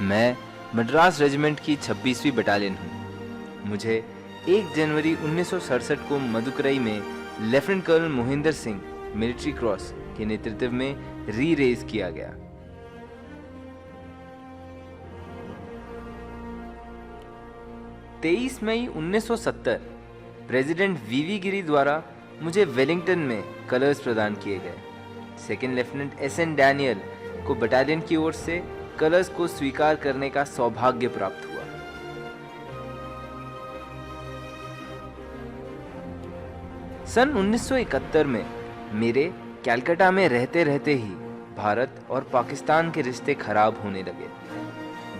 मैं मद्रास रेजिमेंट की 26वीं बटालियन हूँ। मुझे 1 जनवरी 1967 को मदुकरई में lieutenant colonel Mohinder Singh military cross के नेतृत्व में री-रेज किया गया। तेईस मई 1970 प्रेसिडेंट वीवी गिरी द्वारा मुझे वेलिंगटन में कलर्स प्रदान किए गए। सेकेंड लेफ्टिनेंट एसएन डैनियल को बटालियन की ओर से कलर्स को स्वीकार करने का सौभाग्य प्राप्त हुआ। सन 1971 में मेरे कलकत्ता में रहते रहते ही भारत और पाकिस्तान के रिश्ते खराब होने लगे।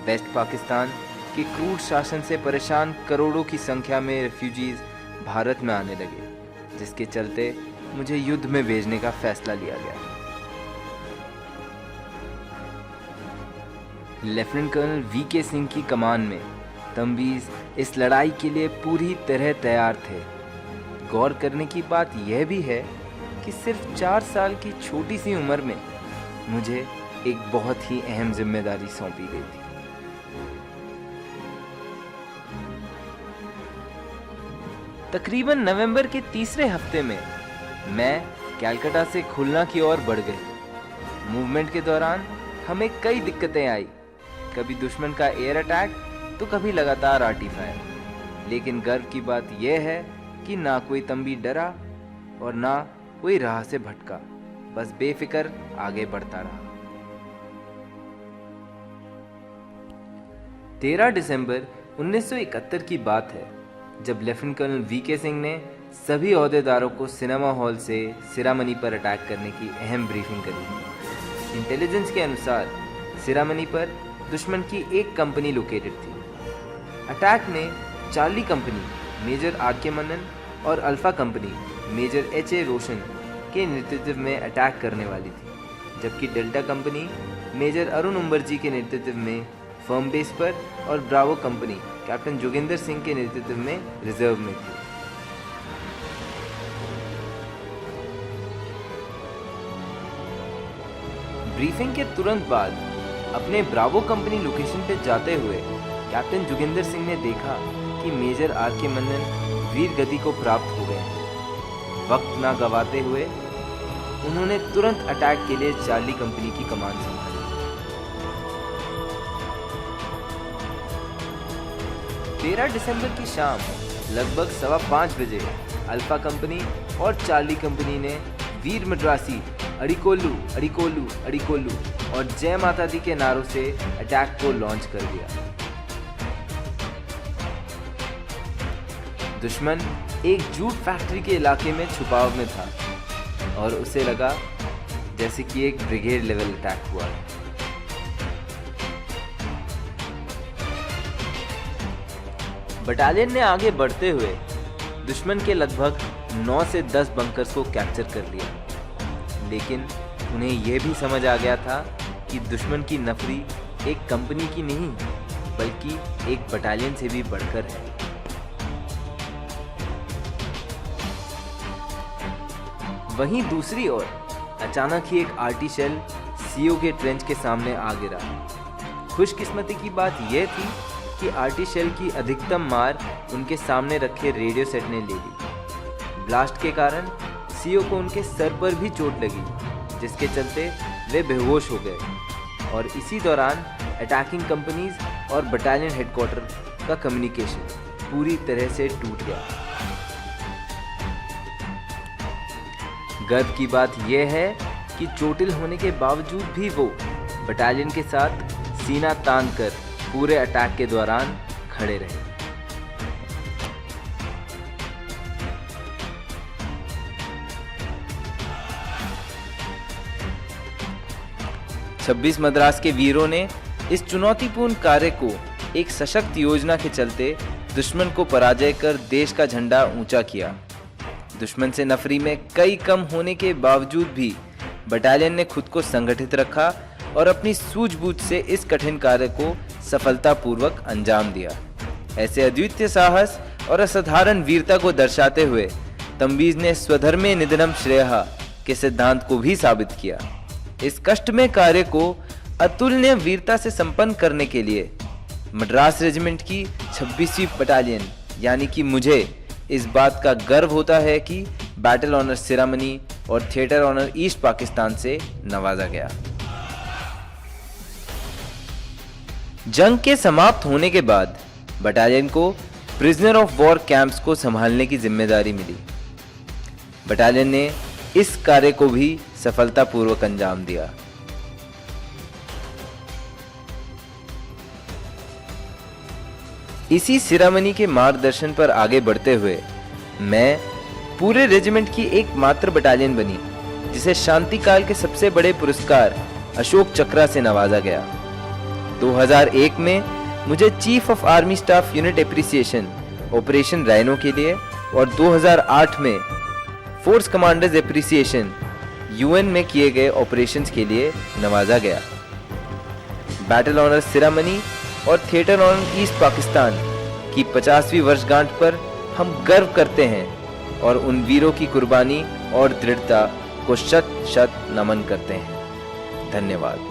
वेस्ट पाकिस्तान के क्रूर शासन से परेशान करोड़ों की संख्या में रेफ्यूजीज भारत में आने लगे, जिसके चलते मुझे युद्ध में भेजने का फैसला लिया गया। लेफ्टिनेंट कर्नल वीके सिंह की कमान में तंबीज इस लड़ाई के लिए पूरी तरह तैयार थे। गौर करने की बात यह भी है कि सिर्फ 4 साल की छोटी सी उम्र में मुझे एक बहुत ही अहम जिम्मेदारी सौंपी गई थी। तकरीबन नवंबर के तीसरे हफ्ते में मैं कलकत्ता से खुलना की ओर बढ़ गए। मूवमेंट के दौरान हमें कई दिक्कतें आई, कभी दुश्मन का एयर अटैक तो कभी लगातार आर्टी फायर। लेकिन गर्व की बात यह है कि ना कोई तंबी डरा और ना कोई राह से भटका, बस बेफिक्र आगे बढ़ता रहा। 13 दिसंबर 1971 की बात है जब लेफ्टिनेंट कर्नल वीके सिंह ने सभी ओहदेदारों को सिनेमा हॉल से सिरामनी पर अटैक करने की अहम ब्रीफिंग करी। इंटेलिजेंस के अनुसार सिरामनी पर दुश्मन की एक कंपनी लोकेटेड थी। अटैक में Charlie company major R K. Mannan और Alpha company major H A. Roshan के नेतृत्व में अटैक करने वाली थी, जबकि Delta company major Arun Umbarji के नेतृत्व में फर्म बेस पर और Bravo company captain Joginder Singh के नेतृत्व में रिजर्व में थी। ब्रीफिंग के तुरंत बाद अपने ब्रावो कंपनी लोकेशन पर जाते हुए कैप्टन जोगिंदर सिंह ने देखा कि मेजर आर.के. मन्नन वीर गति को प्राप्त हो गए हैं। वक्त ना गवाते हुए उन्होंने तुरंत अटैक के लिए चार्ली कंपनी की कमान संभाली। 13 दिसंबर की शाम लगभग 5:15 बजे अल्फा कंपनी और चार्ली कंपनी ने वीर मद्रासी, अड़िकोल्लू अड़िकोल्लू अड़िकोल्लू और जय माता दी के नारों से अटैक को लॉन्च कर दिया। दुश्मन एक जूट फैक्ट्री के इलाके में छुपाव में था और उसे लगा जैसे कि एक ब्रिगेड लेवल अटैक हुआ। बटालियन ने आगे बढ़ते हुए दुश्मन के लगभग 9 से 10 बंकर्स को कैप्चर कर लिया, लेकिन उन्हें यह भी समझ आ गया था कि दुश्मन की नफरी एक कंपनी की नहीं बल्कि एक बटालियन से भी बढ़कर है। वहीं दूसरी ओर अचानक ही एक आर्टी शेल सीओ के ट्रेंच के सामने आ गिरा। खुशकिस्मती की बात यह थी कि आर्टी शेल की अधिकतम मार उनके सामने रखे रेडियो सेट ने ले ली। ब्लास्ट के कारण सीओ को उनके सर पर भी चोट लगी, जिसके चलते वे बेहोश हो गए और इसी दौरान अटैकिंग कंपनीज और बटालियन हेडक्वार्टर का कम्युनिकेशन पूरी तरह से टूट गया। गर्व की बात यह है कि चोटिल होने के बावजूद भी वो बटालियन के साथ सीना तान कर पूरे अटैक के दौरान खड़े रहे। छब्बीस मद्रास के वीरों ने इस चुनौतीपूर्ण कार्य को एक सशक्त योजना के चलते दुश्मन को पराजय कर देश का झंडा ऊंचा किया। दुश्मन से नफरी में कई कम होने के बावजूद भी बटालियन ने खुद को संगठित रखा और अपनी सूझबूझ से इस कठिन कार्य को सफलतापूर्वक अंजाम दिया। ऐसे अद्वितीय साहस और असाधारण वीरता को दर्शाते हुए तंबीज ने स्वधर्मे निधनम श्रेयः के सिद्धांत को भी साबित किया। इस कष्टमय कार्य को अतुलनीय वीरता से संपन्न करने के लिए मद्रास रेजिमेंट की 26वीं बटालियन यानी कि मुझे इस बात का गर्व होता है कि बैटल ऑनर सिरामनी और थिएटर ऑनर ईस्ट पाकिस्तान से नवाजा गया। जंग के समाप्त होने के बाद बटालियन को प्रिजनर ऑफ वॉर कैंप्स को संभालने की जिम्मेदारी मिली। बटालियन ने इस कार्य को भी सफलतापूर्वक अंजाम दिया। इसी सिरामनी के मार्गदर्शन पर आगे बढ़ते हुए मैं पूरे रेजिमेंट की एकमात्र बटालियन बनी जिसे शांति काल के सबसे बड़े पुरस्कार अशोक चक्र से नवाजा गया। 2001 में मुझे chief of army staff unit appreciation operation rhino के लिए और 2008 में फोर्स कमांडर्स एप्रिसिएशन यूएन में किए गए ऑपरेशंस के लिए नवाजा गया। बैटल ऑनर सिरामनी और थिएटर ऑनर ईस्ट पाकिस्तान की 50वीं वर्षगांठ पर हम गर्व करते हैं और उन वीरों की कुर्बानी और दृढ़ता को शत शत नमन करते हैं। धन्यवाद।